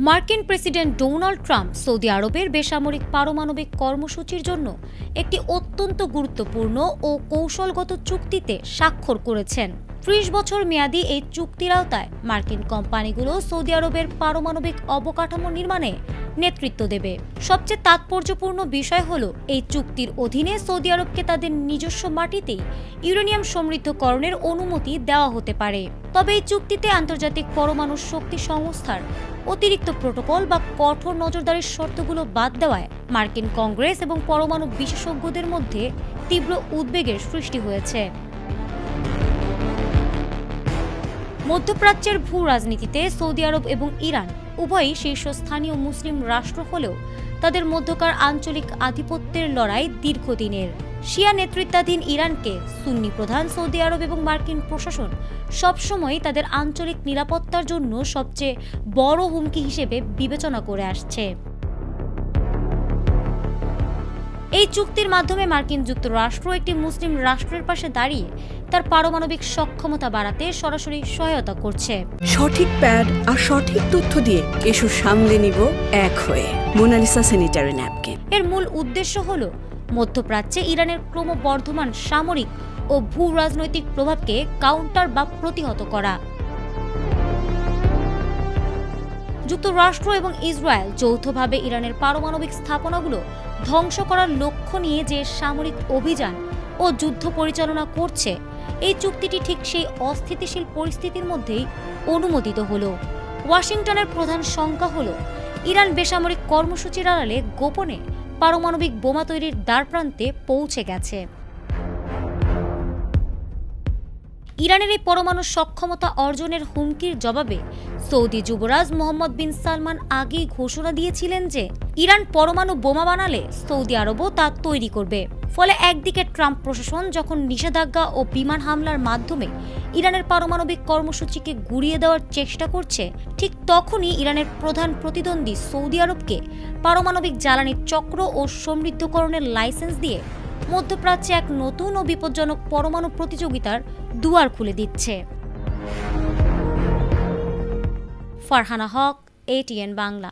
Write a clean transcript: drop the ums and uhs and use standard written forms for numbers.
মার্কিন president Donald Trump Saudi আরবের বেসামরিক পারমাণবিক কর্মসূচির জন্য একটি অত্যন্ত গুরুত্বপূর্ণ ও কৌশলগত চুক্তিতে স্বাক্ষর করেছেন। ৩০ বছর মেয়াদী এই চুক্তির আওতায় মার্কিন কোম্পানিগুলো সৌদি আরবের পারমাণবিক অবকাঠামো নির্মাণে নেতৃত্ব দেবে। সবচেয়ে তাৎপর্যপূর্ণ বিষয় হল, এই চুক্তির অধীনে সৌদি আরবকে তাদের নিজস্ব মাটিতেই ইউরেনিয়াম সমৃদ্ধকরণের অনুমতি দেওয়া হতে পারে। তবে এই চুক্তিতে আন্তর্জাতিক পরমাণু শক্তি সংস্থার অতিরিক্ত প্রোটোকল বা কঠোর নজরদারির শর্তগুলো বাদ দেওয়ায় মার্কিন কংগ্রেস এবং পরমাণু বিশেষজ্ঞদের মধ্যে তীব্র উদ্বেগের সৃষ্টি হয়েছে। মধ্যপ্রাচ্যের ভূ রাজনীতিতে সৌদি আরব এবং ইরান উভয়ই শীর্ষস্থানীয় মুসলিম রাষ্ট্র হলেও তাদের মধ্যকার আঞ্চলিক আধিপত্যের লড়াই দীর্ঘদিনের। শিয়া নেতৃত্বাধীন ইরানকে সুন্নি প্রধান সৌদি আরব এবং মার্কিন প্রশাসন সবসময় তাদের আঞ্চলিক নিরাপত্তার জন্য সবচেয়ে বড় হুমকি হিসেবে বিবেচনা করে আসছে। এই চুক্তির মাধ্যমে মার্কিন যুক্তরাষ্ট্র একটি মুসলিম রাষ্ট্রের পাশে দাঁড়িয়ে তার পারমাণবিক সক্ষমতা বাড়াতে সরাসরি সহায়তা করছে। সঠিক প্যাড আর সঠিক তথ্য দিয়ে এসব সামলে নিব এক হয়ে। Mona Lisa sanitary napkin. এর মূল উদ্দেশ্য হল মধ্যপ্রাচ্যে ইরানের ক্রমবর্ধমান সামরিক ও ভূ রাজনৈতিক প্রভাবকে কাউন্টার বা প্রতিহত করা। যুক্তরাষ্ট্র এবং ইসরায়েল যৌথভাবে ইরানের পারমাণবিক স্থাপনাগুলো ধ্বংস করার লক্ষ্য নিয়ে যে সামরিক অভিযান ও যুদ্ধ পরিচালনা করছে, এই চুক্তিটি ঠিক সেই অস্থিতিশীল পরিস্থিতির মধ্যেই অনুমোদিত হল। ওয়াশিংটনের প্রধান শঙ্কা হল, ইরান বেসামরিক কর্মসূচির আড়ালে গোপনে পারমাণবিক বোমা তৈরির দ্বারপ্রান্তে পৌঁছে গেছে। ইরানের এই পরমাণু সক্ষমতা অর্জনের হুমকির জবাবে সৌদি যুবরাজ মোহাম্মদ বিন সালমান আগেই ঘোষণা দিয়েছিলেন যে ইরান পরমাণু বোমা বানালে সৌদি আরবও তা তৈরি করবে। ফলে একদিকে ট্রাম্প প্রশাসন যখন নিষেধাজ্ঞা ও বিমান হামলার মাধ্যমে ইরানের পারমাণবিক কর্মসূচিকে গুড়িয়ে দেওয়ার চেষ্টা করছে, ঠিক তখনই ইরানের প্রধান প্রতিদ্বন্দ্বী সৌদি আরবকে পারমাণবিক জ্বালানি চক্র ও সমৃদ্ধকরণের লাইসেন্স দিয়ে মধ্যপ্রাচ্যে এক নতুন ও বিপজ্জনক পরমাণু প্রতিযোগিতার দুয়ার খুলে দিচ্ছে। ফারহানা হক, ATN বাংলা।